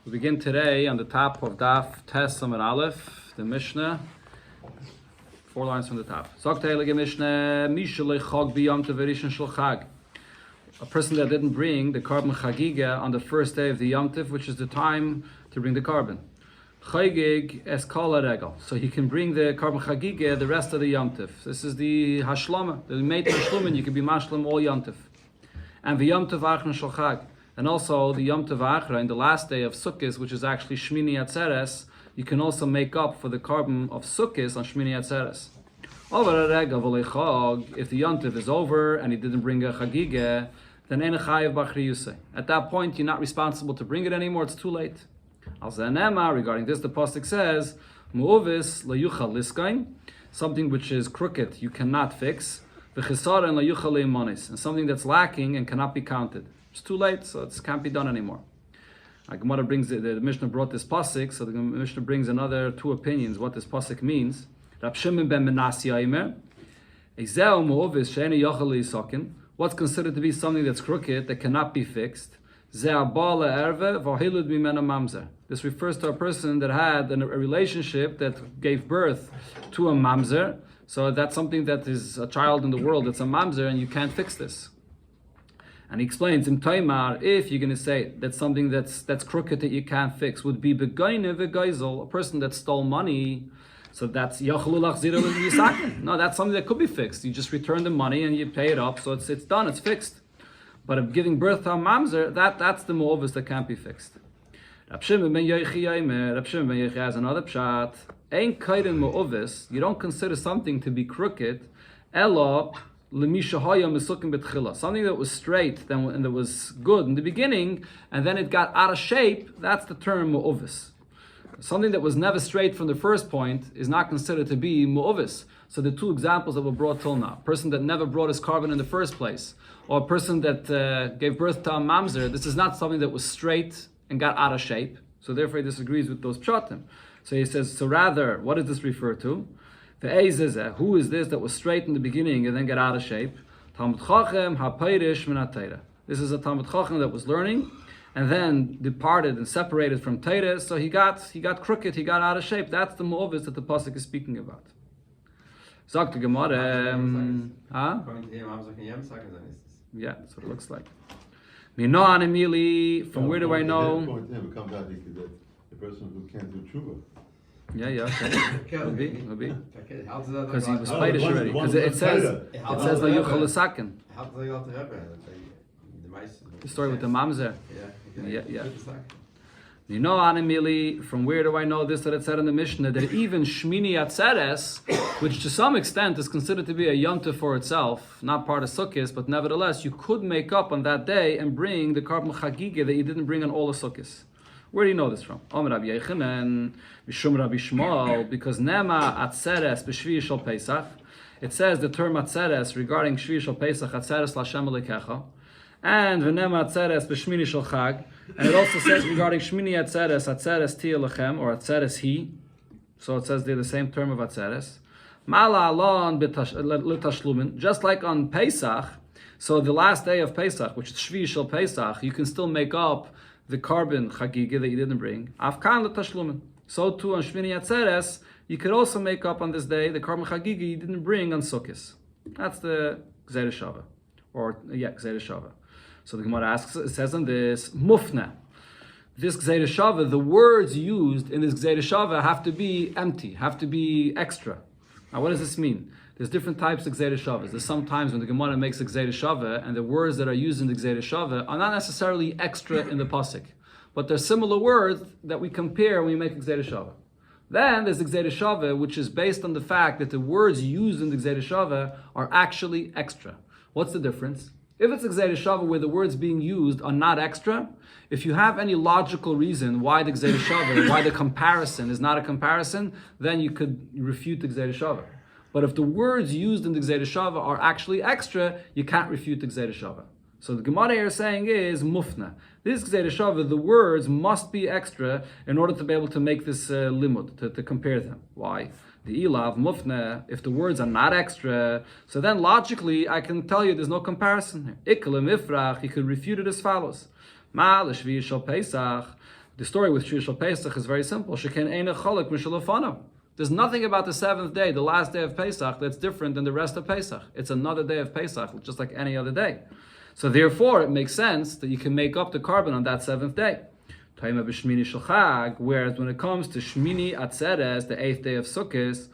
We begin today on the top of Daf Tes Samar Aleph, the Mishnah, 4 lines from the top. A person that didn't bring the carbon Chagigah on the first day of the Yom Tov, which is the time to bring the carbon. Chagigah es kol haregel. So he can bring the carbon Chagigah the rest of the Yom Tov. This is the Hashlama, the mate Hashlumin. You can be Mashlim all Yom Tov. And the Yom Tov Achron Shel Chag. And also the Yom Tov Achra, in the last day of Sukkot, which is actually Shmini Atzeres, you can also make up for the carbon of Sukkot on Shmini Atzeres. If the Yom Tov is over and he didn't bring a Chagigah, then Ein Chayav B'Achri Yusei. At that point, you're not responsible to bring it anymore, it's too late. Regarding this, the Pasuk says, Mu'uvis Layuchal Liskain, something which is crooked, you cannot fix, V'chisaran Layuchal Leimonis, and something that's lacking and cannot be counted. It's too late, so it can't be done anymore. Gemara brings the Mishnah brought this pasuk, so the Mishnah brings another two opinions what this pasuk means. Rab Shimon ben Menasya Imer, Ezeu Mu'uvis She'eni Yochel Yisakin. What's considered to be something that's crooked that cannot be fixed? Zeh Ba'al Erve V'Hilud Mimena Mamzer. This refers to a person that had a relationship that gave birth to a mamzer. So that's something that is a child in the world that's a mamzer, and you can't fix this. And he explains, in Taimar, if you're going to say that something that's crooked that you can't fix would be begoine v'geizel, a person that stole money, so that's yachlulach zira l'yisakin. No, that's something that could be fixed. You just return the money and you pay it up, so it's done, it's fixed. But if giving birth to a mamzer, that's the mu'ovis that can't be fixed. Rab Shimon ben Yochai has another pshat. Ein kaiden mu'ovis, you don't consider something to be crooked, elo something that was straight and that was good in the beginning, and then it got out of shape. That's the term mu'ovis. Something that was never straight from the first point is not considered to be mu'ovis. So the two examples that were brought till now: a person that never brought his carbon in the first place, or a person that gave birth to a mamzer. This is not something that was straight and got out of shape. So therefore, he disagrees with those pshatim. So he says, so rather, what does this refer to? Who is this that was straight in the beginning and then got out of shape? Talmud Chacham HaPeirish Min HaTeira. This is a Talmud Chacham that was learning and then departed and separated from Teira, so he got crooked, he got out of shape. That's the mu'ovis that the pasuk is speaking about. Sagt the Gemara, yeah, that's what it looks like. Mino Anemili, from where do I know? The person who can't do tshuva. Yeah, okay. Would be. Because he was Peidish already. Because it says La Yuchal L'Sakin. The story with the mamzer. Yeah. You know, Animili, from where do I know this, that it said in the Mishnah, that even Shmini Atzeres, which to some extent is considered to be a Yom Tov for itself, not part of Sukkot, but nevertheless, you could make up on that day and bring the carbon Chagigah that you didn't bring on all the Sukkot. Where do you know this from? Omer Rabbi Yechanan, Mishum Rabbi Shmuel, because Nema Atzeres b'Shvi Shel Pesach. It says the term Atzeres regarding Shvi Shel Pesach, Atzeres L'Hashem Elokecha, and V'Nema Atzeres b'Shmini Shel Chag, and it also says regarding Shmini Atzeres, Atzeres Ti Elechem, or Atzeres He. So it says they're the same term of Atzeres. Mala Alon L'Tashlumin, just like on Pesach. So the last day of Pesach, which is Shvi Shel Pesach, you can still make up the carbon Chagigah that you didn't bring. Afkan l'tashlumin. So too on Shmini Atzeres, you could also make up on this day the carbon Chagigah you didn't bring on Sukkot. That's the Gzeira Shava. Gzeira Shava. So the Gemara asks, it says on this, Mufna. This Gzeira Shava, the words used in this Gzeira Shava have to be empty, have to be extra. Now what does this mean? There's different types of Gzeira Shavas. There's sometimes when the Gemara makes a Gzeira Shava and the words that are used in the Gzeira Shava are not necessarily extra in the pasuk, but they're similar words that we compare when we make a Gzeira Shava. Then there's the Gzeira Shava, which is based on the fact that the words used in the Gzeira Shava are actually extra. What's the difference? If it's a Gzeira Shava where the words being used are not extra, if you have any logical reason why the Gzeira Shava, why the comparison is not a comparison, then you could refute the Gzeira Shava. But if the words used in the Gzeira Shava are actually extra, you can't refute the Gzeira Shava. So the Gemara here is saying is mufna. This Gzeira Shava, the words must be extra in order to be able to make this limud, to compare them. Why? The ilav mufna, if the words are not extra, so then logically I can tell you there's no comparison here. Ikelim ifrach, you could refute it as follows. Ma l'shvi shel Pesach, The story with Shir Shal Pesach is very simple. Sheken eina cholek mishal lefanav. There's nothing about the seventh day, the last day of Pesach, that's different than the rest of Pesach. It's another day of Pesach, just like any other day. So therefore, it makes sense that you can make up the carbon on that seventh day. Whereas when it comes to Shmini Atzeres, the eighth day of Sukkot,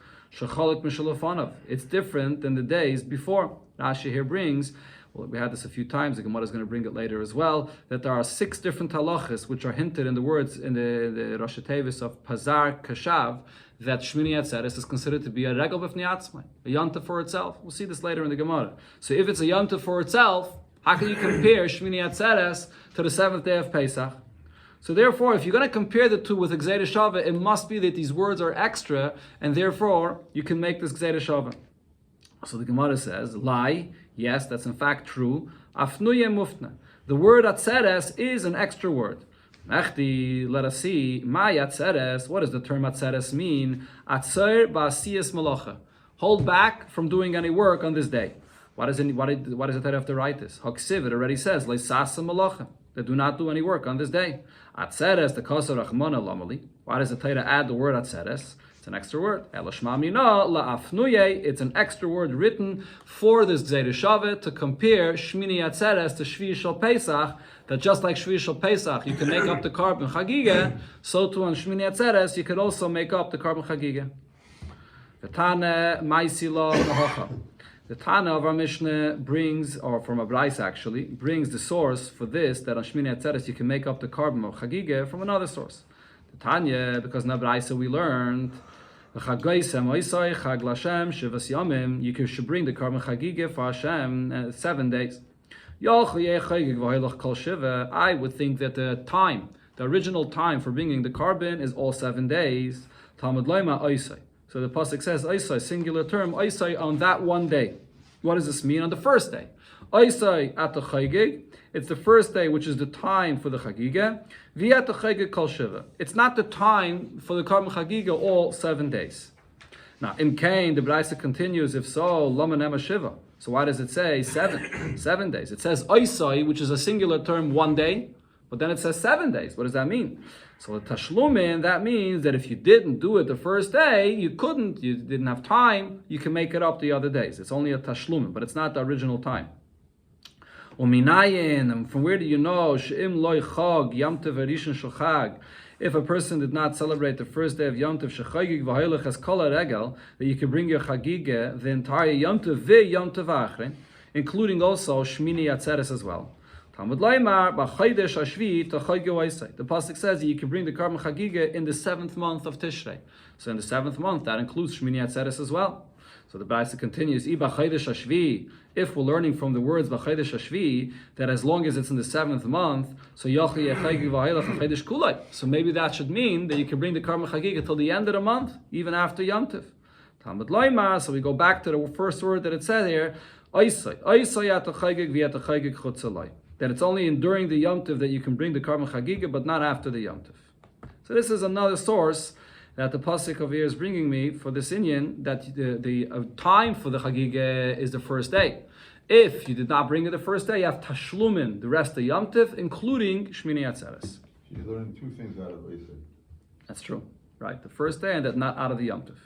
it's different than the days before. Rashi here brings, well, we had this a few times, the Gemara is going to bring it later as well, that there are 6 different halachas which are hinted in the words in the Rosh Tevis of Pazar Kashav, that Shmini Atzeres is considered to be a regal b'fnei atzmai, a yontif for itself. We'll see this later in the Gemara. So if it's a yontif for itself, how can you compare Shmini Atzeres to the 7th day of Pesach? So therefore, if you're going to compare the two with Gzeira Shava, it must be that these words are extra, and therefore you can make this Gzeira Shava. So the Gemara says, lie, yes, that's in fact true. Afnuye mufna. The word Atzeres is an extra word. Mechti, let us see, Ma Atzeres, what does the term Atzeres mean? Atzer ba'asiyas malacha. Hold back from doing any work on this day. Why does it have to write this? Haksiv, it already says, Leisasa malacha. They do not do any work on this day. Atzeres, the kosa rachmana lamali. Why does the Torah add the word Atzeres? It's an extra word. Elashmamina la'afnuye. It's an extra word written for this Gzeira Shava to compare Shmini Atzeres to Shvi Shal Pesach. That just like Shvi Shal Pesach, you can make up the carbon Chagigah. So too on Shmini Atzeres, you can also make up the carbon Chagigah. V'tane ma'isila mahocha. The Tana of our Mishnah brings, or from a Brais actually, brings the source for this, that on Shmini Atzeres you can make up the carbon of Chagigah from another source. The Tanya, because in the Brais we learned, you should bring the carbon Chagigah for Hashem 7 days. I would think that the original time for bringing the carbon is all 7 days. Talmud Loima Oisai. So the pasuk says, Oisai, singular term, Oisai on that one day. What does this mean? On the first day. Oisai at the Chagigah. It's the first day, which is the time for the Chagigah. V'at the Chagigah kol shiva. It's not the time for the carbon Chagigah all 7 days. Now, in Cain, the Braisa continues, if so, Lama Nema Shiva. So why does it say 7? 7 days. It says Oisai, which is a singular term, 1 day. But then it says 7 days. What does that mean? So the tashlumin, that means that if you didn't do it the first day, you didn't have time, you can make it up the other days. It's only a tashlumin, but it's not the original time. And from where do you know? If a person did not celebrate the first day of Yom Tov, that you can bring your Chagigah, the entire Yom Tov, Yom Tov Achrin, including also Shmini Atzeres as well. The pasuk says that you can bring the carbon Chagigah in the 7th month of Tishrei. So in the 7th month, that includes Shmini Atzeres as well. So the Braisa continues, if we're learning from the words B'chaydesh Hashvi, that as long as it's in the 7th month, so so maybe that should mean that you can bring the carbon Chagigah till the end of the month, even after Yom Tov. So we go back to the first word that it said here, that it's only during the Yom Tov that you can bring the carbon Chagigah, but not after the Yom Tov. So this is another source that the pasuk over here is bringing me for this inyan, that the time for the Chagigah is the first day. If you did not bring it the first day, you have tashlumin, the rest of Yom Tov, including Shmini Atzeres. You're learning 2 things out of Isai. That's true, right? The first day and that not out of the Yom Tov.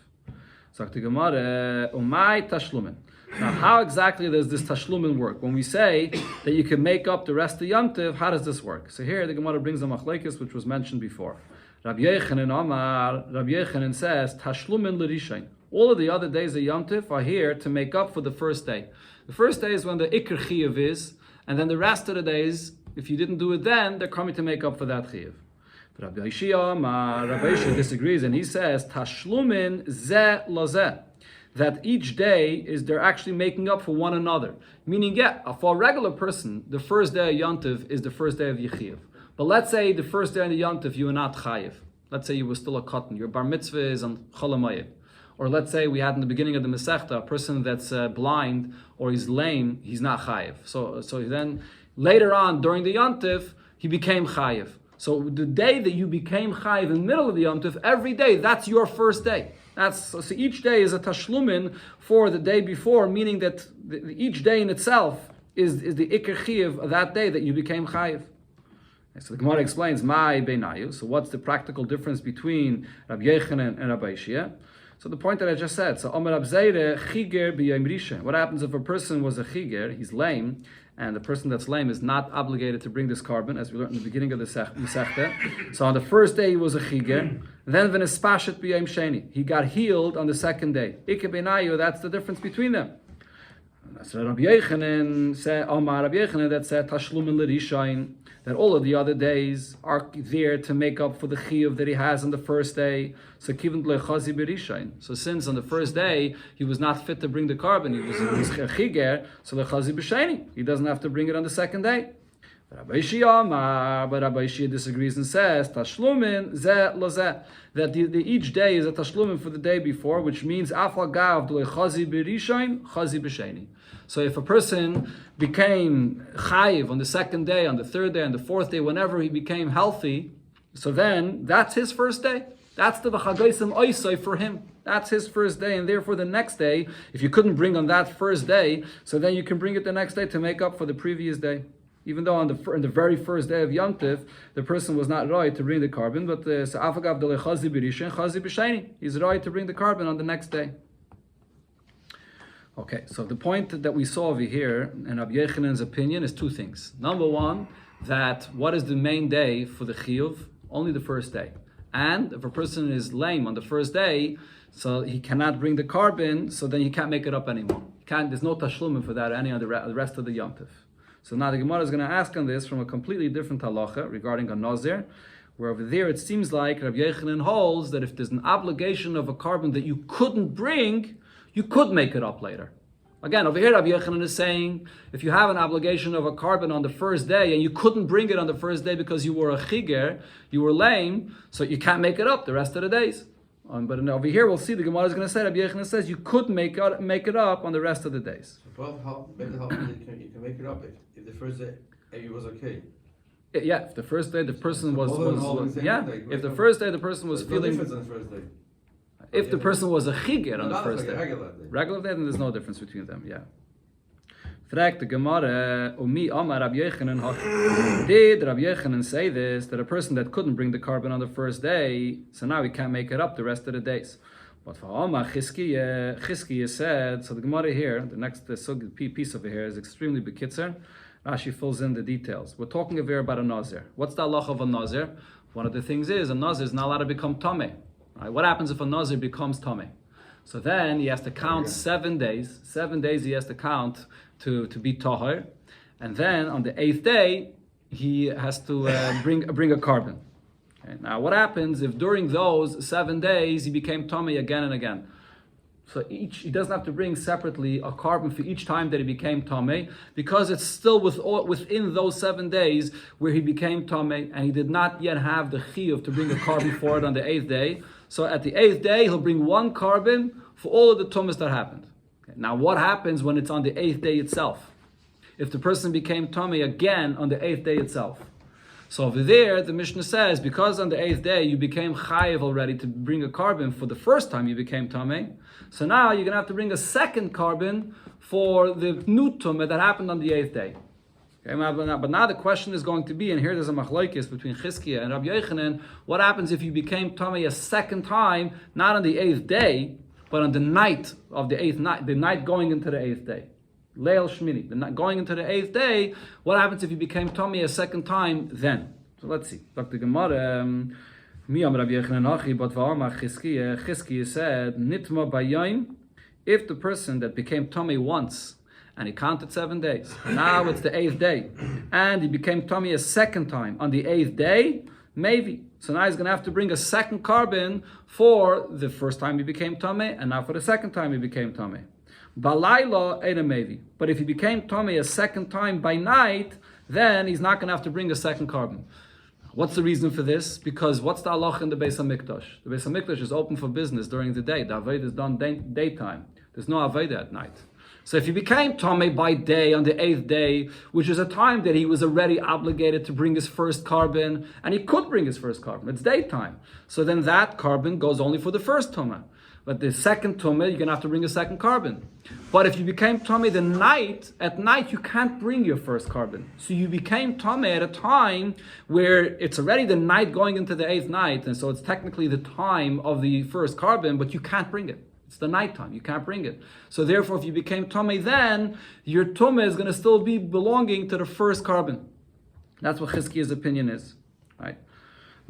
So the Gemara, umay tashlumin. Now, how exactly does this tashlumin work? When we say that you can make up the rest of Yom Tov, how does this work? So here the Gemara brings a machlekes, which was mentioned before. Rabbi Yechanan says, tashlumin l'rishain. All of the other days of Yom Tov are here to make up for the first day. The first day is when the ikr chiyuv is, and then the rest of the days, if you didn't do it then, they're coming to make up for that chiyuv. But Rabbi Yishia disagrees, and he says, tashlumin ze lazeh. That each day they're actually making up for one another. Meaning, for a regular person, the first day of Yom Tov is the first day of Yechiv. But let's say the first day of the Yom Tov you are not chayiv. Let's say you were still a cotton. Your bar mitzvah is on cholamayim. Or let's say we had in the beginning of the Masechta, a person that's blind or he's lame, he's not chayiv. So then later on during the Yom Tov, he became chayiv. So the day that you became chayiv in the middle of the Yom Tov, every day, that's your first day. So each day is a tashlumin for the day before, meaning that each day in itself is the ikr chiyuv of that day that you became chayiv. So the Gemara explains, "My beinayu." So what's the practical difference between Rabbi Yochanan and Rabbi Shia? So the point that I just said. So Omer Abzeire chiger b'yom rishon. What happens if a person was a chiger? He's lame, and the person that's lame is not obligated to bring this carbon, as we learned in the beginning of the Masechta. So on the first day he was a chiger. Then v'nespashet b'yom sheni. He got healed on the second day. Ike beinayu. That's the difference between them. So Rabbi Yochanan said, Omar Rabbi Yochanan, that said Tashlumin l'rishayin, that all of the other days are there to make up for the chiyuv that he has on the first day. So kivin lechazi b'rishayin. So since on the first day he was not fit to bring the carbon, he was chiger, so lechazi b'sheni. He doesn't have to bring it on the second day. But Rabbi Shia disagrees and says Tashlumin zeh lozeh, that each day is a tashlumin for the day before, which means afal gav lechazi b'rishayin chazi b'sheni. So if a person became chayiv on the second day, on the third day, on the fourth day, whenever he became healthy, so then that's his first day. That's the v'chagaisim oisai for him. That's his first day, and therefore the next day, if you couldn't bring on that first day, so then you can bring it the next day to make up for the previous day. Even though on the very first day of Yom Tiv, the person was not right to bring the carbon, but he's right to bring the carbon on the next day. Okay, so the point that we saw over here in Rabbi Yechanan's opinion is two things. Number one, that what is the main day for the chiyuv? Only the first day. And if a person is lame on the first day, so he cannot bring the carbon, so then he can't make it up anymore. There's no tashlumim for that any of the rest of the Yom Tiv. So now the Gemara is going to ask on this from a completely different halacha regarding a nazir, where over there it seems like Rabbi Yochanan holds that if there's an obligation of a carbon that you couldn't bring, you could make it up later. Again, over here Rabbi Yochanan is saying, if you have an obligation of a carbon on the first day and you couldn't bring it on the first day because you were a chiger, you were lame, so you can't make it up the rest of the days. But over here we'll see the Gemara is going to say, Rabbi Yochanan says you could make it up on the rest of the days. So you can make it up if the first day it was okay. Yeah, if the first day the person was if the first day the person was feeling. No difference on the first day. If the person was a chiger on the first day, regular day, then there's no difference between them. Yeah. Frag the Gemara, Umi Amar Rabbi Yochanan. Did Rabbi Yochanan say this, that a person that couldn't bring the carbon on the first day, so now he can't make it up the rest of the days? But for Amar Chagigah said, so the Gemara here, the next piece over here is extremely bekitzer. Rashi fills in the details. We're talking over here about a nazir. What's the halacha of a nazir? One of the things is, a nazir is not allowed to become tameh. Right? What happens if a nazir becomes tameh? So then he has to count 7 days. 7 days he has to count to be tahor, and then on the 8th day he has to bring a carbon. Okay? Now, what happens if during those 7 days he became tameh again and again? So he doesn't have to bring separately a carbon for each time that he became tameh, because it's still within those 7 days where he became tameh, and he did not yet have the chiyuv to bring a carbon for it on the 8th day. So at the 8th day he'll bring one carbon for all of the tumas that happened. Okay. Now, what happens when it's on the 8th day itself? If the person became tameh again on the 8th day itself. So over there, the Mishnah says, because on the 8th day you became chayiv already to bring a carbon for the first time you became tameh, so now you're going to have to bring a second carbon for the new tumah that happened on the 8th day. Okay, but now the question is going to be, and here there's a machlokes between Chizkiah and Rabbi Yochanan, what happens if you became tameh a second time, not on the 8th day, but on the night of the 8th night, the night going into the 8th day? Leil Shmini, the night going into the 8th day, what happens if you became tameh a second time then? So let's see. Dr. Gemara, Miyam Rabbi Yochanan Hachi, but Va'amar Chizkiah said, Nitma Bayayim, if the person that became tameh once, and he counted 7 days, now it's the 8th day, and he became tameh a second time on the 8th day, maybe. So now he's going to have to bring a second carbon for the first time he became tameh, and now for the second time he became tameh. Balayla ain't a maybe. But if he became tameh a second time by night, then he's not going to have to bring a second carbon. What's the reason for this? Because what's the halach in the Beis HaMikdash? The Beis HaMikdash is open for business during the day. The Avodah is done daytime. There's no Avodah at night. So if he became tameh by day on the 8th day, which is a time that he was already obligated to bring his first carbon, and he could bring his first carbon, it's daytime. So then that carbon goes only for the first tameh. But the second tumah, you're going to have to bring a second carbon. But if you became tummy at night you can't bring your first carbon. So you became tummy at a time where it's already the night going into the 8th night, and so it's technically the time of the first carbon, but you can't bring it. It's the nighttime, you can't bring it. So therefore, if you became tummy then, your tumah is going to still be belonging to the first carbon. That's what Chizkiah's opinion is. Right?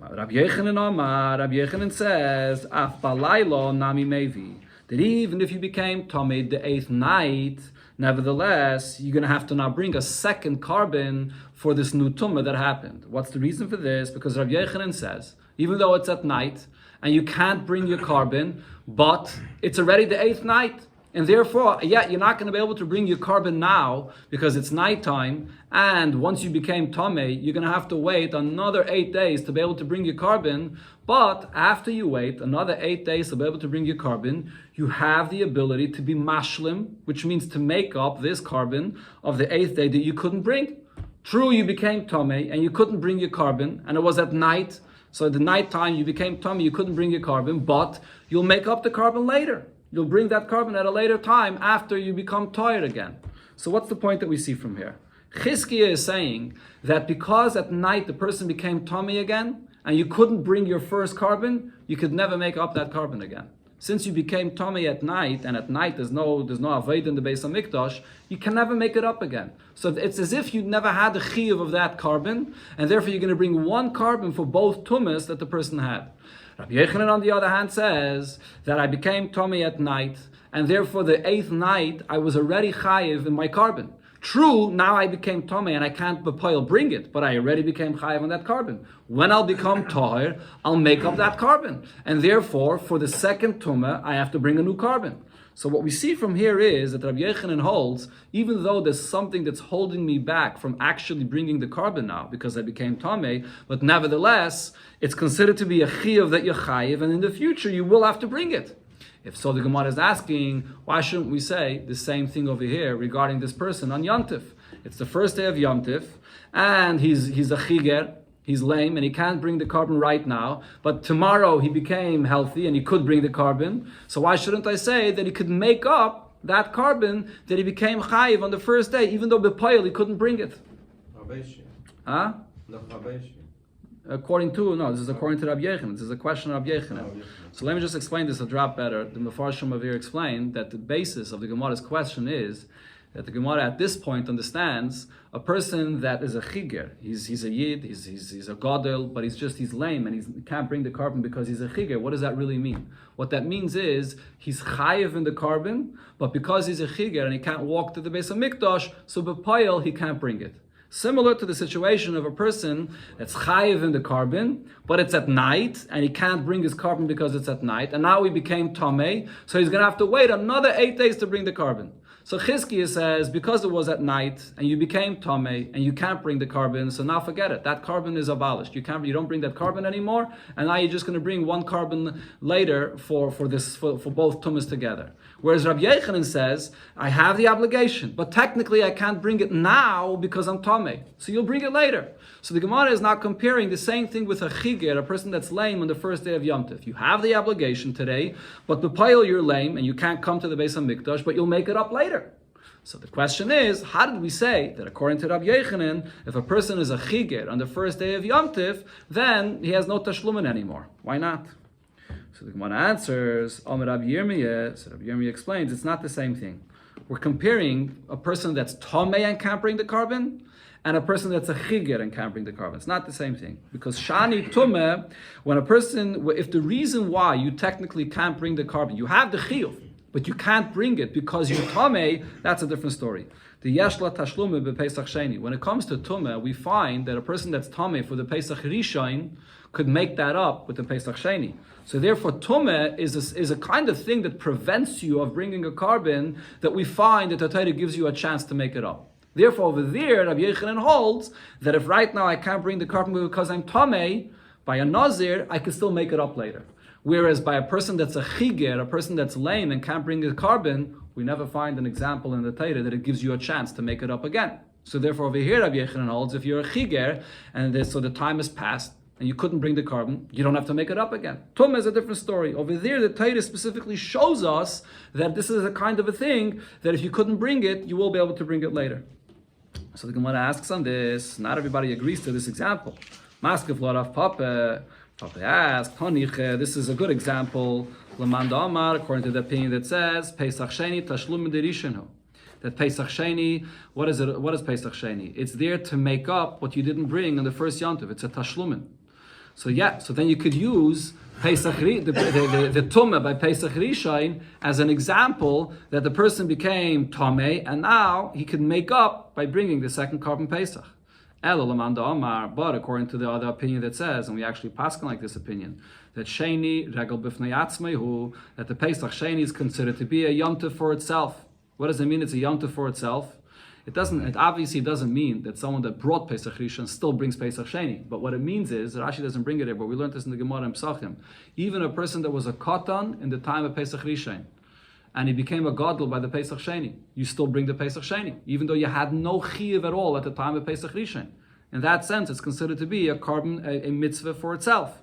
Rabbi Yechanan says, Af balaylo nami mevi, that even if you became tummy the 8th night, nevertheless, you're going to have to now bring a second carbon for this new tumah that happened. What's the reason for this? Because Rabbi Yechanan says, even though it's at night, and you can't bring your carbon, but it's already the 8th night, and therefore, you're not going to be able to bring your carbon now because it's nighttime, and once you became tamei, you're going to have to wait another 8 days to be able to bring your carbon. But after you wait another 8 days to be able to bring your carbon, you have the ability to be mashlim, which means to make up this carbon of the 8th day that you couldn't bring. True, you became tamei and you couldn't bring your carbon, and it was at night, so at the nighttime you became tamei, you couldn't bring your carbon, but you'll make up the carbon later. You'll bring that carbon at a later time after you become tired again. So what's the point that we see from here? Chizkiah is saying that because at night the person became tummy again, and you couldn't bring your first carbon, you could never make up that carbon again. Since you became tummy at night, and at night there's no avoid in the Beis HaMikdash, you can never make it up again. So it's as if you never had the chiyuv of that carbon, and therefore you're going to bring one carbon for both tumas that the person had. Rabbi Yechanan, on the other hand, says that I became tummy at night, and therefore the 8th night I was already chayiv in my carbon. True, now I became tummy and I can't bring it, but I already became chayiv on that carbon. When I'll become tahir, I'll make up that carbon, and therefore for the second tumah I have to bring a new carbon. So what we see from here is that Rabbi Yechanan holds, even though there's something that's holding me back from actually bringing the carbon now, because I became tamei, but nevertheless, it's considered to be a chiyuv that you're chayiv, and in the future you will have to bring it. If so, the Gemara is asking, why shouldn't we say the same thing over here regarding this person on Yom Tif? It's the first day of Yom Tif, and he's a chiger, he's lame, and he can't bring the carbon right now, but tomorrow he became healthy and he could bring the carbon. So why shouldn't I say that he could make up that carbon that he became chayiv on the first day, even though b'poil he couldn't bring it? Huh? According to, no, this is according to Rabbi Yechanan. This is a question of Rabbi Yechanan. So let me just explain this a drop better. The Mefarshim over here explained that the basis of the Gemara's question is that the Gemara at this point understands a person that is a chiger. He's a yid, he's a gadol, but he's lame and he can't bring the carbon because he's a chiger. What does that really mean? What that means is he's chayiv in the carbon, but because he's a chiger and he can't walk to the Beis HaMikdash, so b'payil he can't bring it. Similar to the situation of a person that's chayiv in the carbon, but it's at night, and he can't bring his carbon because it's at night, and now he became tamei, so he's going to have to wait another 8 days to bring the carbon. So Chizkiah says, because it was at night, and you became tamei, and you can't bring the carbon, so now forget it. That carbon is abolished. You don't bring that carbon anymore, and now you're just going to bring one carbon later for both tumas together. Whereas Rabbi Yechanan says, I have the obligation, but technically I can't bring it now because I'm tamei. So you'll bring it later. So the Gemara is now comparing the same thing with a chiger, a person that's lame on the first day of Yom Tov. You have the obligation today, but b'payil you're lame and you can't come to the Beis HaMikdash, but you'll make it up later. So the question is, how did we say that according to Rabbi Yechanan, if a person is a chiger on the first day of Yom Tov, then he has no tashlumin anymore? Why not? So the Gemara answers, Rabbi Yirmiyah, so Rabbi Yirmiyah explains, it's not the same thing. We're comparing a person that's tamei and can't bring the carbon, and a person that's a chiger and can't bring the carbon. It's not the same thing. Because shani tumeh, if the reason why you technically can't bring the carbon, you have the chiyuv, but you can't bring it because you're tamei, that's a different story. The yeshla tashlume bePesach Sheni. When it comes to tumeh, we find that a person that's tamei for the Pesach Rishon could make that up with the Pesach Sheni. So therefore, tumeh is a kind of thing that prevents you of bringing a carbon that we find that the Torah gives you a chance to make it up. Therefore, over there, Rabbi Yechanan holds that if right now I can't bring the carbon because I'm tamei, by a nazir, I can still make it up later. Whereas by a person that's a chiger, a person that's lame and can't bring the carbon, we never find an example in the Torah that it gives you a chance to make it up again. So therefore, over here, Rabbi Yechanan holds if you're a chiger and so the time has passed, and you couldn't bring the carbon, you don't have to make it up again. Tumah is a different story. Over there, the Torah specifically shows us that this is a kind of a thing that if you couldn't bring it, you will be able to bring it later. So the Gemara asks on this. Not everybody agrees to this example. Maskiv Lorav Papa. Papa asked, this is a good example. Lamanda Amar, according to the opinion that says, Pesach Sheni Tashlum Derishenu. That Pesach Sheni, what is it? What is Pesach Sheni? It's there to make up what you didn't bring on the first Yontiv. It's a Tashlumin. So then you could use Pesach, the Tumah by Pesach Rishon as an example that the person became Tomei, and now he can make up by bringing the second carbon Pesach. But according to the other opinion that says, and we actually pass like this opinion, that Sheni Regel B'fnei Atzmeihu, that the Pesach Sheni is considered to be a yontif for itself. What does it mean? It's a yontif for itself. It obviously doesn't mean that someone that brought Pesach Rishon still brings Pesach Sheni. But what it means is, Rashi doesn't bring it here, but we learned this in the Gemara in Psachim. Even a person that was a katan in the time of Pesach Rishon, and he became a gadol by the Pesach Sheni, you still bring the Pesach Sheni, even though you had no chiyuv at all at the time of Pesach Rishon. In that sense, it's considered to be a carbon, a mitzvah for itself.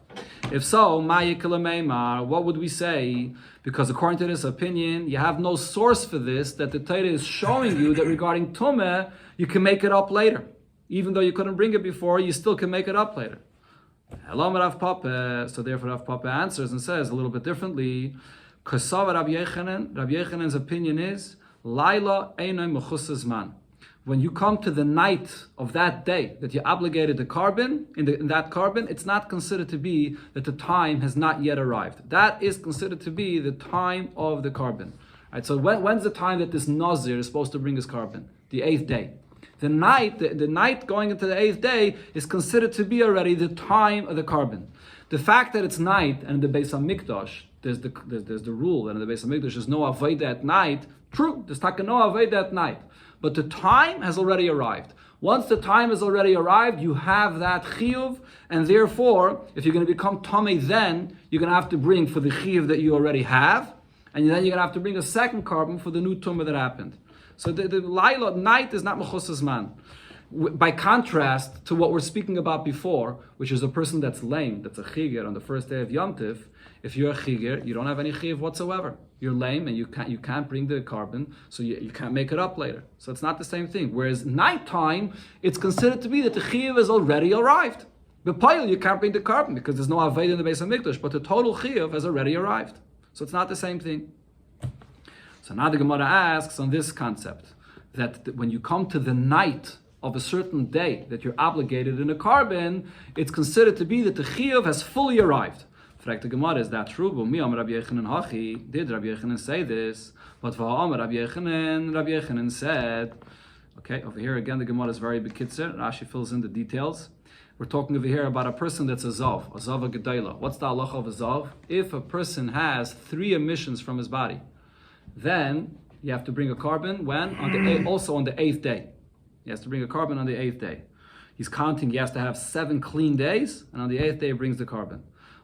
If so, what would we say? Because according to this opinion, you have no source for this, that the Torah is showing you that regarding Tumah, you can make it up later. Even though you couldn't bring it before, you still can make it up later. So therefore Rav Papa answers and says a little bit differently. Rabbi Yechanan's opinion is, Laila einay mechusas man. When you come to the night of that day that you obligated the carbon, in that carbon, it's not considered to be that the time has not yet arrived. That is considered to be the time of the carbon. Right, so when's the time that this Nazir is supposed to bring his carbon? The 8th day. The night going into the 8th day is considered to be already the time of the carbon. The fact that it's night and the Beis HaMikdash, there's the rule that in the Beis HaMikdash there's no Aveda at night. True, there's no Aveda at night. But the time has already arrived. Once the time has already arrived, you have that chiyuv, and therefore, if you're going to become tamei, then you're going to have to bring for the chiyuv that you already have, and then you're going to have to bring a second carbon for the new tumah that happened. So the laila, night is not mechusas man. By contrast to what we're speaking about before, which is a person that's lame, that's a chigir on the first day of Yom Tiv. If you're a chigir, you don't have any chiyuv whatsoever. You're lame and you can't bring the carbon, so you can't make it up later. So it's not the same thing. Whereas nighttime, it's considered to be that the chiyuv has already arrived. B'payil, you can't bring the carbon because there's no aved in the Beis HaMikdash, but the total chiyuv has already arrived. So it's not the same thing. So now the Gemara asks on this concept, that when you come to the night of a certain day that you're obligated in a carbon, it's considered to be that the chiyuv has fully arrived. The Gemara, is that true? Did Rabbi Yechanan say this? But Rabbi Yechanan said, okay, over here again the Gemara is very bekitzer. Rashi fills in the details. We're talking over here about a person that's a zav gedayla. What's the halacha of a zav? If a person has 3 emissions from his body, then you have to bring a carbon when? Also on the 8th day. He has to bring a carbon on the 8th day. He's counting, he has to have 7 clean days, and on the 8th day he brings the carbon.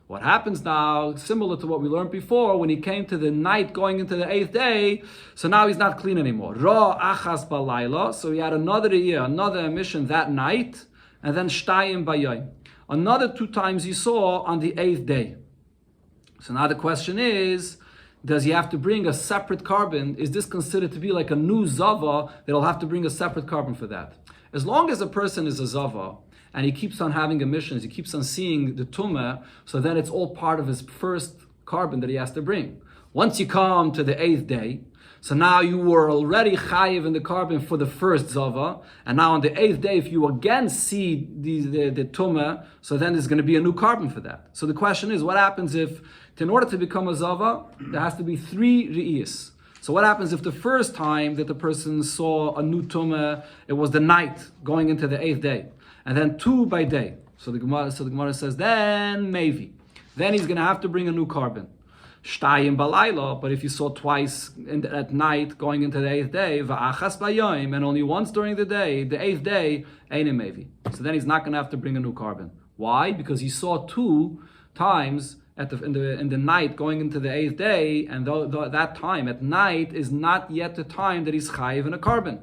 What happens now, similar to what we learned before, when he came to the night going into the 8th day, so now he's not clean anymore. Ra achas balayla, so he had another emission that night, and then shtayim bayayim. Another 2 times he saw on the 8th day. So now the question is, does he have to bring a separate carbon? Is this considered to be like a new zava that he'll have to bring a separate carbon for that? As long as a person is a zava, and he keeps on having emissions, he keeps on seeing the tumah, so then it's all part of his first carbon that he has to bring. Once you come to the 8th day, so now you were already chayiv in the carbon for the first zava, and now on the 8th day, if you again see the tumah, so then there's going to be a new carbon for that. So the question is, what happens if, in order to become a zava, there has to be 3 re'iyas. So what happens if the first time that the person saw a new tumah, it was the night going into the 8th day, and then 2 by day? So the Gemara says, then maybe. Then he's going to have to bring a new carbon. Shtayim balayla, but if you saw twice at night going into the 8th day, va'achas bayayim, and only once during the day, the 8th day, einim maybe. So then he's not going to have to bring a new carbon. Why? Because he saw 2 times in the night going into the 8th day, and that time at night is not yet the time that he's chayiv in a carbon.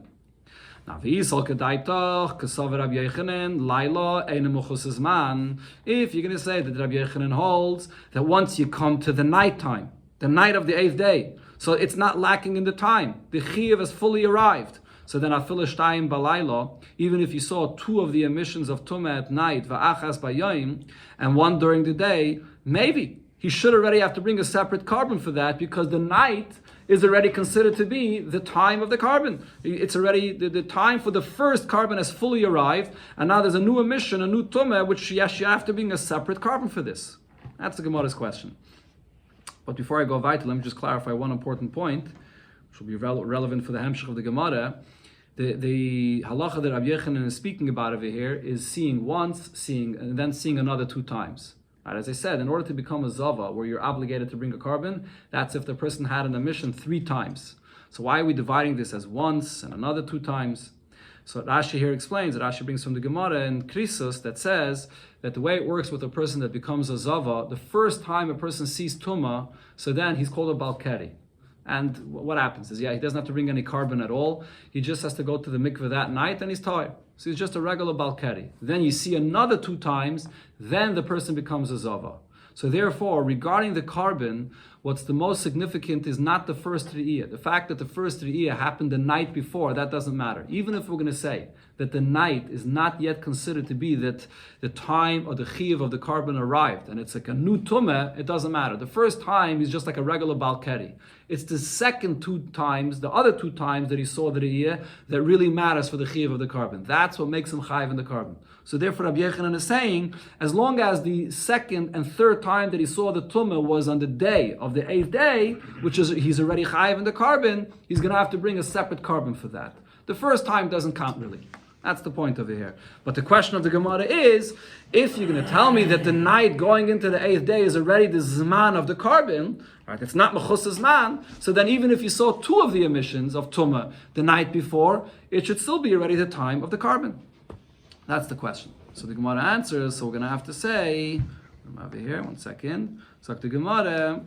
Now, v'yisal kedaitach kasav Rabbi Yochanan laila eine mechusas man. If you're going to say that Rabbi Yochanan holds that once you come to the night time, the night of the 8th day, so it's not lacking in the time. The chiyuv has fully arrived. So then afilu shtayim balayla, even if you saw 2 of the emissions of tumah at night, va'achas bayayim, and 1 during the day, maybe he should already have to bring a separate carbon for that, because the night is already considered to be the time of the carbon. It's already, the time for the first carbon has fully arrived, and now there's a new emission, a new tumah, which yes, you have to bring a separate carbon for this. That's the Gemara's question. But before I go weiter, let me just clarify one important point, which will be relevant for the hemshech of the Gemara. The halacha that Rabbi Yochanan is speaking about over here is seeing once, seeing, and then seeing another 2 times. Right, as I said, in order to become a zava, where you're obligated to bring a carbon, that's if the person had an emission 3 times. So why are we dividing this as once and another 2 times? So Rashi here explains, that Rashi brings from the Gemara in Krisos that says that the way it works with a person that becomes a zava, the first time a person sees tumah, so then he's called a balkeri. And what happens is, he doesn't have to bring any carbon at all. He just has to go to the mikveh that night and he's tired. So he's just a regular balkeri. Then you see another 2 times, then the person becomes a zava. So therefore, regarding the carbon, what's the most significant is not the first Re'iyah. The fact that the first Re'iyah happened the night before, that doesn't matter. Even if we're going to say that the night is not yet considered to be that the time or the chiyuv of the carbon arrived, and it's like a new tumah, it doesn't matter. The first time is just like a regular balkeri. It's the second 2 times, the other 2 times that he saw the Re'iyah, that really matters for the chiyuv of the carbon. That's what makes him chayiv in the carbon. So therefore, Rabbi Yochanan is saying, as long as the second and third time that he saw the tumah was on the day of the 8th day, which is he's already chayiv in the carbon, he's going to have to bring a separate carbon for that. The first time doesn't count really. That's the point over here. But the question of the Gemara is, if you're going to tell me that the night going into the 8th day is already the zman of the carbon, right? It's not mechus zman. So then, even if you saw 2 of the emissions of tumah the night before, it should still be already the time of the carbon. That's the question. So the Gemara answers. So we're going to have to say, I'm over here. 1 second. So the Gemara.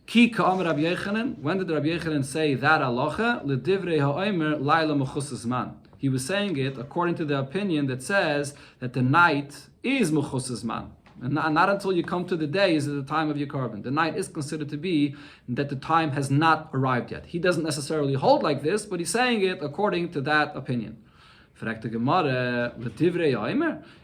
Ki ka'am Rabbi Yochanan. When did Rabbi Yochanan say that halacha? L'divrei ha'omer laila mechus zman. He was saying it according to the opinion that says that the night is mechus zman. And not until you come to the day is it the time of your carbon. The night is considered to be that the time has not arrived yet. He doesn't necessarily hold like this, but he's saying it according to that opinion.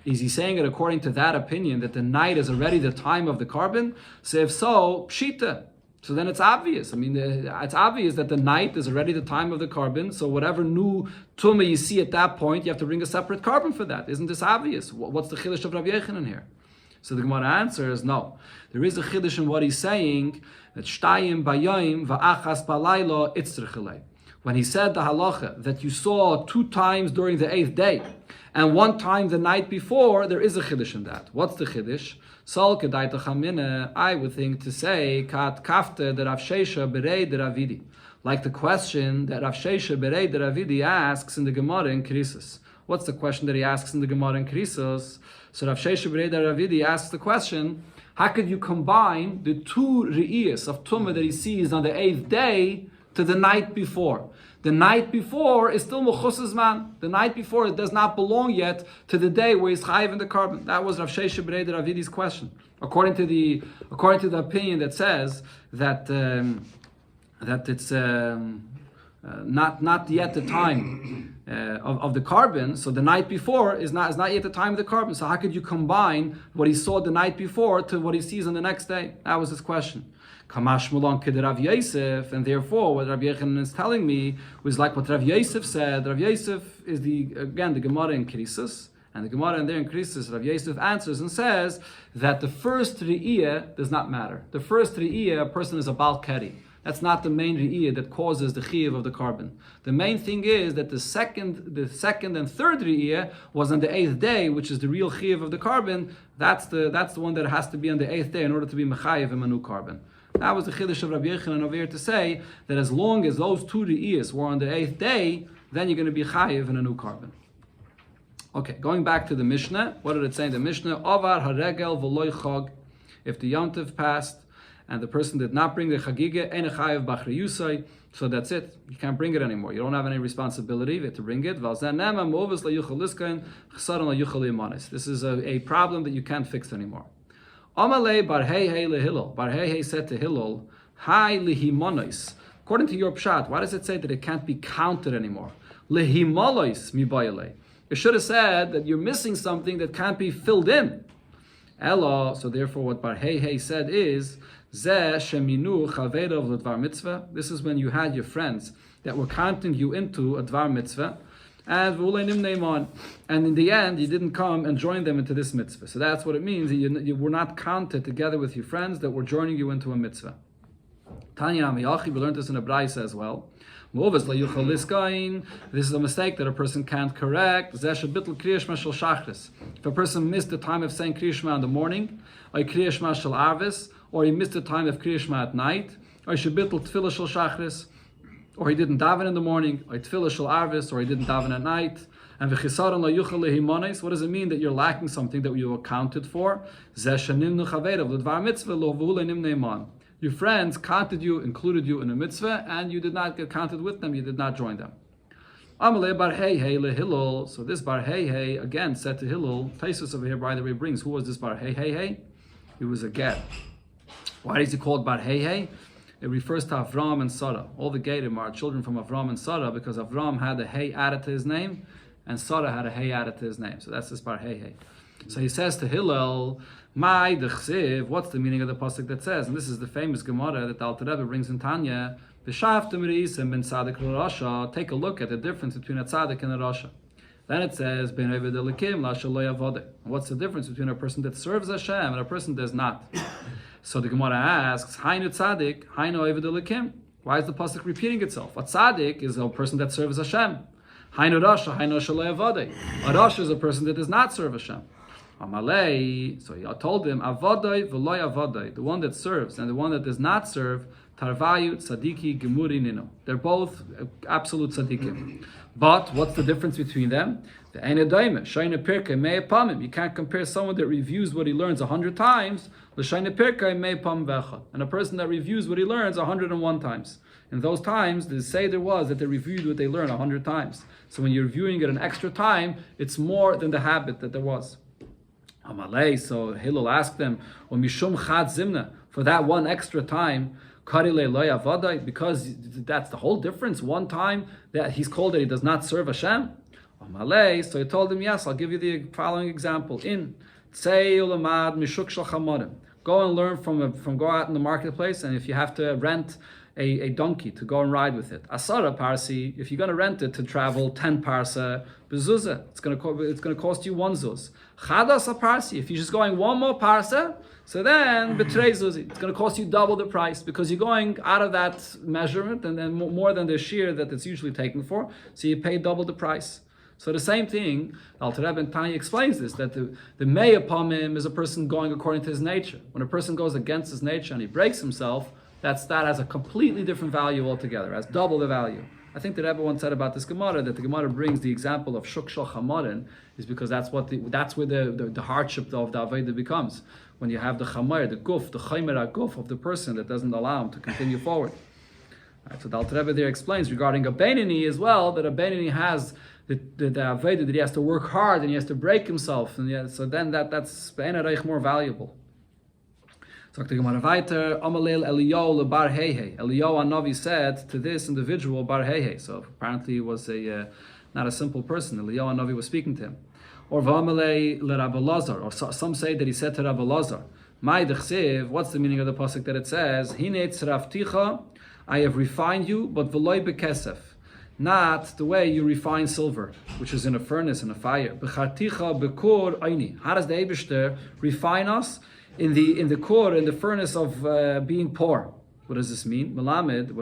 Is he saying it according to that opinion that the night is already the time of the carbon? So if so, pshita. So then it's obvious. I mean, it's obvious that the night is already the time of the carbon. So whatever new tumah you see at that point, you have to bring a separate carbon for that. Isn't this obvious? What's the chiddush of Rabbi Yochanan here? So the Gemara answers, no. There is a chiddush in what he's saying, that shtayim bayayim va'achas balayla itzrichelei. When he said the halacha that you saw 2 times during the 8th day and 1 time the night before, there is a chiddush in that. What's the chiddush? Sol kedaita chamine, I would think to say kat kafte de Rav Sheisha berei de Ravidi, like the question that Rav Sheisha berei de Ravidi asks in the Gemara in Krisos. What's the question that he asks in the Gemara in Krisos? So Rav Sheisha berei de Ravidi asks the question: how could you combine the 2 re'iyos of tumah that he sees on the 8th day to the night before? The night before is still mechus zman. The night before, it does not belong yet to the day where he's chayiv in the carbon. That was Rav Sheisha berei de Ravidi's question. According to the opinion that says that it's not yet the time of the carbon. So the night before is not yet the time of the carbon. So how could you combine what he saw the night before to what he sees on the next day? That was his question. Kamash Mulon Kid Rav Yosef, and therefore what Rabbi Yochanan is telling me was like what Rav Yosef said. Rav Yosef is the Gemara in Krisos, and the Gemara in there in Krisos, Rav Yosef answers and says that the first Re'iyah does not matter. The first Re'iyah, a person is a balkeri. That's not the main Re'iyah that causes the chiyuv of the carbon. The main thing is that the second and third Re'iyah was on the 8th day, which is the real chiyuv of the carbon. That's the one that has to be on the 8th day in order to be mechayiv in a new carbon. That was the chiddush of Rabbi Yochanan over here to say that as long as those 2 re'iyos were on the 8th day, then you're going to be chayiv in a new carbon. Okay, going back to the Mishnah, what did it say in the Mishnah? Avar haregel v'loy chag. If the Yom Tov passed and the person did not bring the Chagigah, ein chayav b'achrei yusai, so that's it. You can't bring it anymore. You don't have any responsibility to bring it. This is a problem that you can't fix anymore. Amalei bar hei lehillel. Bar hei said to Hillel, Hai lihimonois. According to your pshat, why does it say that it can't be counted anymore? Lihimolois mibayale. It should have said that you're missing something that can't be filled in. Elo, so therefore what Bar Hei said is, Zeh sheminu chavedav ledvar mitzvah. This is when you had your friends that were counting you into a dvar mitzvah, and in the end you didn't come and join them into this mitzvah. So that's what it means. You were not counted together with your friends that were joining you into a mitzvah. Tanya Amiyachi, we learned this in a Braisa as well. This is a mistake that a person can't correct. If a person missed the time of saying Kriya Shema in the morning, or Kriya Shema shel Arvis, or he missed the time of Kriya Shema at night, or he bittul Tefillah shel Shachris, or he didn't daven in the morning, or Tefillah shel Arvis, or he didn't daven at night, and v'chisaron lo yuchal lehimones, what does it mean that you're lacking something that you accounted for? Your friends counted you, included you in a mitzvah, and you did not get counted with them, you did not join them. Amalei bar hei lehillel. So this bar hei again said to Hillel, Taisus over here, by the way, brings, who was this bar hei? He was a get. Why is he called bar hei? It refers to Avram and Sarah. All the Gerim are children from Avram and Sarah, because Avram had a hey added to his name, and Sarah had a hey added to his name. So that's this bar hei. So he says to Hillel, my dechsiv, what's the meaning of the pasuk that says, and this is the famous Gemara that the Alter Rebbe brings in Tanya, V'shaftem re'isem ben tzaddik l'rasha. Take a look at the difference between a tzaddik and a rasha. Then it says, ben eved elikim l'ashal lo yavodeh. What's the difference between a person that serves Hashem and a person that does not? So the Gemara asks, Hainu tzaddik, Hainu eved elikim. Why is the pasuk repeating itself? A tzaddik is a person that serves Hashem. Hainu rasha, Hainu ashal lo yavodeh. A rasha is a person that does not serve Hashem. Amalei, so he told him, Avodai v'loy avodai, the one that serves and the one that does not serve, Tarvayu tzadiki gemuri nino. They're both absolute tzadikim. But what's the difference between them? The Einadaime, Shaina Pirkei Mei Pamim. You can't compare someone that reviews what he learns 100 times, the Shaina Pirkei Mei Pam Vechad, and a person that reviews what he learns 101 times. In those times, the Seder was that they reviewed what they learned 100 times. So when you're reviewing it an extra time, it's more than the habit that there was. Amalei, so Hillel asked them, Mishum Chad Zimna, for that one extra time, because that's the whole difference. One time that he's called that he does not serve Hashem. Amalei, so he told him, yes, I'll give you the following example. Go and learn from go out in the marketplace, and if you have to rent a donkey to go and ride with it. Asara parsi, if you're going to rent it to travel 10 parsa, bezuzah, it's going to cost you 1 zuz. Chadas a parsi, if you're just going 1 more parsa, so then betrei zuzi, it's going to cost you double the price, because you're going out of that measurement and then more than the shiur that it's usually taken for, so you pay double the price. So the same thing, Alter Rebbe and Tanya explains this, that the mei upon him is a person going according to his nature. When a person goes against his nature and he breaks himself, that has a completely different value altogether, has double the value. I think that Rebbe once said about this Gemara that the Gemara brings the example of shuk shal chamarin is because that's where the hardship of the Aveda becomes. When you have the chamar, the guf, the chaymer guf of the person that doesn't allow him to continue forward. Right, so the Alter Rebbe there explains regarding a Beinoni as well, that a Beinoni has the Aveda that he has to work hard and he has to break himself, and so then that's Be'enareich more valuable. So the Gemara weiter, Amalel Eliyahu lebar heihe. Eliyahu Hanavi said to this individual bar heihe. So apparently he was not a simple person. Eliyahu Hanavi was speaking to him. Or v'amalei leRabbi Lazar. Or some say that he said to Rabbi Lazar, "My dechsev." What's the meaning of the pasuk that it says? Hine tzrafticha, I have refined you, but v'loy bekesef. Not the way you refine silver, which is in a furnace and a fire. B'charticha bekur aini. How does the Eibishter refine us? In the core, in the furnace of being poor. What does this mean? Melamed,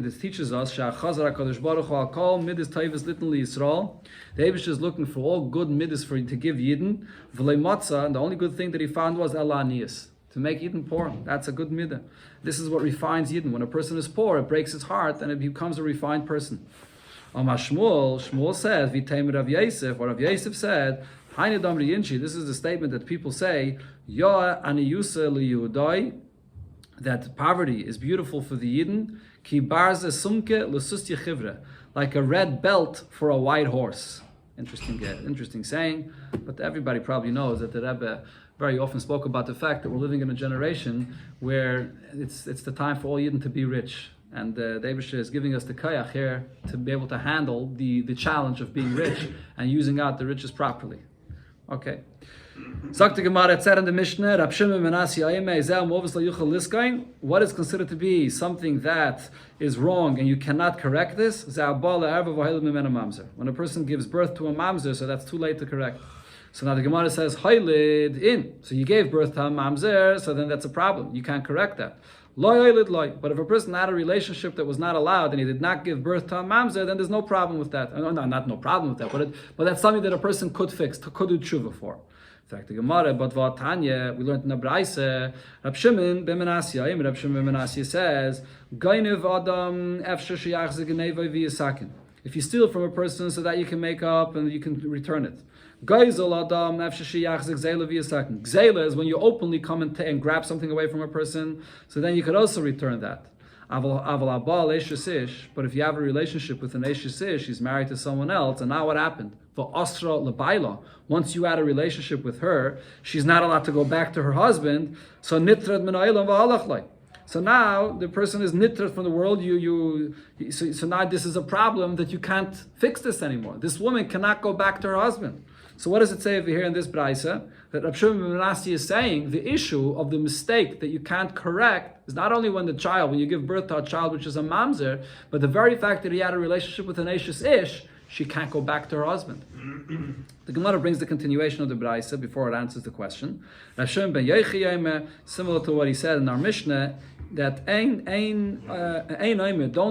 this teaches us, Sha'achazar HaKadosh Baruch Hu Al Midas Taivas Litn Li Yisrael. The Eibush is looking for all good midas to give Yidden. V'lei matzah, and the only good thing that he found was Ela Aniyas, to make Yidden poor. That's a good midah. This is what refines Yidden. When a person is poor, it breaks his heart and it becomes a refined person. Shmuel says, V'teimer Rav Yosef, or Rav Yosef said, this is the statement that people say, Ya aniyusa liyudai that poverty is beautiful for the Yidden, ki barze sumke l'sustya chivre, like a red belt for a white horse. Interesting saying, but everybody probably knows that the Rebbe very often spoke about the fact that we're living in a generation where it's the time for all Yidden to be rich. And the Eibusher is giving us the kayach here to be able to handle the challenge of being rich and using out the riches properly. Okay. Sagt the Gemara, it said in the Mishnah, Rab Shimon ben Asi Ayimei Zel Movis Lo Yuchal Liskain. What is considered to be something that is wrong and you cannot correct this? When a person gives birth to a mamzer, so that's too late to correct. So now the Gemara says, Haylid in. So you gave birth to a mamzer, so then that's a problem. You can't correct that. But if a person had a relationship that was not allowed and he did not give birth to a mamzer, then there's no problem with that. No, not no problem with that, but that's something that a person could fix, could do tshuva for. In fact, the Gemara, but Tanya, we learned in the Braise, Rab Shimon ben Menasya says, Gainev Adam efshar sheyach ze geneva v'yisakin. If you steal from a person so that you can make up and you can return it. Geizel Adam efshar sheyach ze gzeila v'yisakin. Gzeila is when you openly come and grab something away from a person, so then you could also return that. But if you have a relationship with an Eishes, she's married to someone else, and now what happened? For Asra Lebaila, once you had a relationship with her, she's not allowed to go back to her husband. So Nitrad min ha'olam v'halachlai. So now the person is nitrad from the world. So now this is a problem that you can't fix this anymore. This woman cannot go back to her husband. So what does it say over here in this brisa? That Rab Shimon ben Menashe is saying the issue of the mistake that you can't correct is not only when you give birth to a child which is a mamzer, but the very fact that he had a relationship with an Eishes Ish, she can't go back to her husband. The Gemara brings the continuation of the brisa before it answers the question. Rab Shimon ben Yochai, similar to what he said in our Mishnah, that don't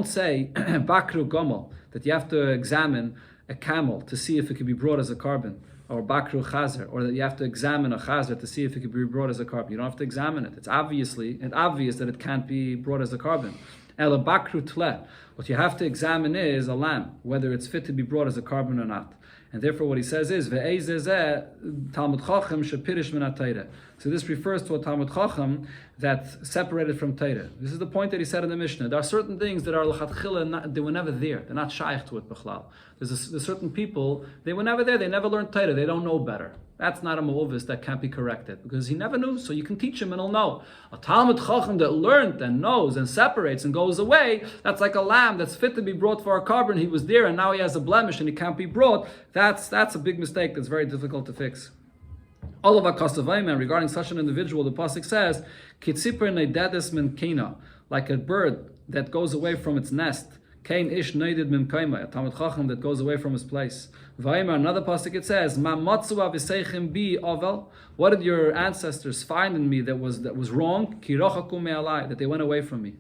say bakru gomel, that you have to examine a camel to see if it could be brought as a carbon, or bakru chazer, or that you have to examine a chazer to see if it could be brought as a carbon. You don't have to examine it. It's obvious that it can't be brought as a carbon. Ela bakru tle. What you have to examine is a lamb, whether it's fit to be brought as a carbon or not. And therefore what he says is, Talmud Chacham shepirish min ha-Torah. So this refers to a Talmud Chacham that's separated from Torah. This is the point that he said in the Mishnah. There are certain things that are l'chatchila, they were never there. They're not shaykh to it, b'chlal. There's certain people, they were never there, they never learned Torah, they don't know better. That's not a ma'uvis that can't be corrected, because he never knew, so you can teach him and he'll know. A Talmud Chacham that learned and knows and separates and goes away, that's like a lamb that's fit to be brought for a carbon. He was there and now he has a blemish and he can't be brought. That's a big mistake that's very difficult to fix. All of our kasavayim, regarding such an individual, the pasuk says, "Kitzipur neidedes min kina," like a bird that goes away from its nest. Kain ish neided min kaima, a Talmud Chacham that goes away from his place. Vayimar, another pasuk it says, "Ma matzu aviseichim bi avel." What did your ancestors find in me that was wrong? Ki rochaku me'alai, that they went away from me.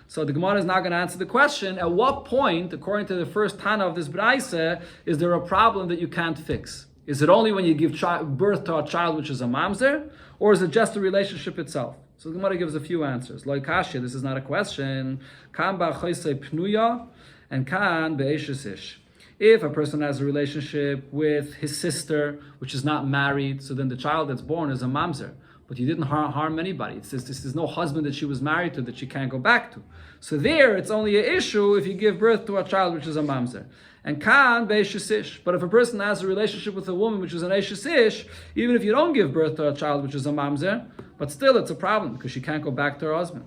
So the Gemara is now going to answer the question: at what point, according to the first Tana of this Braise, is there a problem that you can't fix? Is it only when you give birth to a child which is a mamzer, or is it just the relationship itself? So the Gemara gives a few answers. Loi kashya, this is not a question. Kan ba'choisei pnuya, and kan be'eishes ish. If a person has a relationship with his sister, which is not married, so then the child that's born is a mamzer. But you didn't harm anybody. It says there's no husband that she was married to that she can't go back to. So there, it's only an issue if you give birth to a child which is a mamzer. And kan be'eishes ish. But if a person has a relationship with a woman which is an eishes ish, even if you don't give birth to a child which is a mamzer, but still it's a problem because she can't go back to her husband.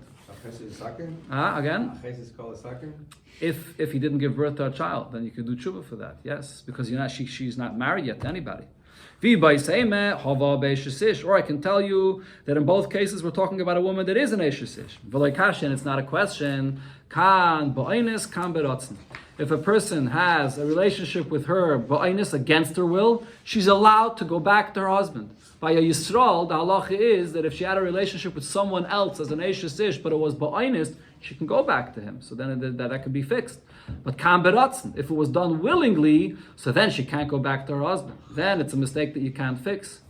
Again? If he didn't give birth to a child, then you could do tshuva for that. Yes, because she's not married yet to anybody. Or I can tell you that in both cases we're talking about a woman that is an eishes ish. And it's not a question. Kan ba'inus, kan berotzen. If a person has a relationship with her ba'inus, against her will, she's allowed to go back to her husband. By a Yisrael, the halacha is that if she had a relationship with someone else as an eishes ish, but it was ba'inus, she can go back to him. So then that could be fixed. But kan beratzen, if it was done willingly, so then she can't go back to her husband. Then it's a mistake that you can't fix.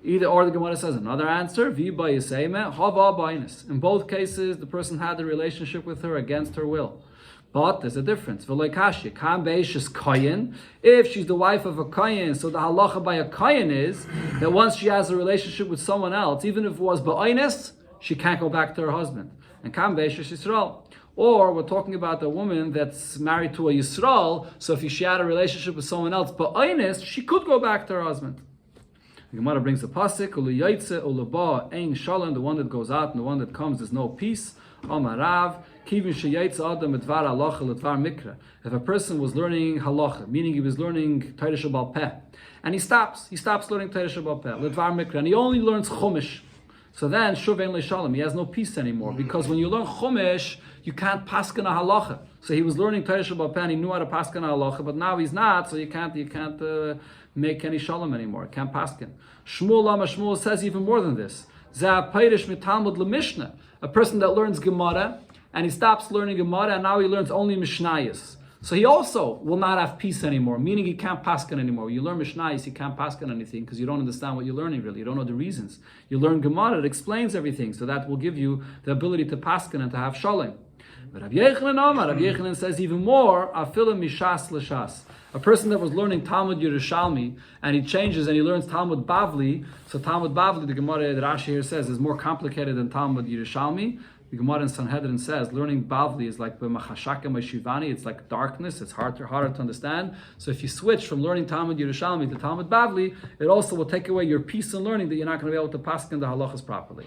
Either or, the Gemara says another answer. Viba yisayme hava ba'inus. In both cases, the person had a relationship with her against her will. But there's a difference. V'loikashya, kan be'ishes koyin. If she's the wife of a koyin, so the halacha by a koyin is that once she has a relationship with someone else, even if it was ba'inus, she can't go back to her husband. And Kam Beishish Yisrael. Or we're talking about a woman that's married to a Yisrael, so if she had a relationship with someone else, but Einist, she could go back to her husband. The Gemara brings a pasuk, Uliyaytze ulaba ein shalom, the one that goes out and the one that comes, there's no peace. Amarav, kivin sheyaytze adam etvar halacha letvar mikra. If a person was learning halacha, meaning he was learning Torah Shebal Peh, and he stops learning Torah Shebal Peh, letvar mikra, and he only learns chumash. So then, shuvein le'shalom, he has no peace anymore, because when you learn chumash, you can't paskin a halacha. So he was learning Torah Shebal Peh, and he knew how to paskin a halacha, but now he's not, so you can't make any shalom anymore. Can't paskin. Shmuel Lama Shmuel says even more than this. Zeh peirush mitalmud lemishnah. A person that learns Gemara and he stops learning Gemara and now he learns only Mishnayos. So he also will not have peace anymore, meaning he can't paskin anymore. You learn Mishnayos, you can't paskin anything because you don't understand what you're learning really. You don't know the reasons. You learn Gemara, it explains everything, so that will give you the ability to paskin and to have shalom. But Rabbi Yechanan says even more, afilim mishas l'shas. A person that was learning Talmud Yerushalmi and he changes and he learns Talmud Bavli. So Talmud Bavli, the Gemara that Rashi here says, is more complicated than Talmud Yerushalmi. The Gemara in Sanhedrin says learning Bavli is like b'machashaka mashivani. It's like darkness. It's harder to understand. So if you switch from learning Talmud Yerushalmi to Talmud Bavli, it also will take away your peace in learning that you're not going to be able to paskin the halachas properly.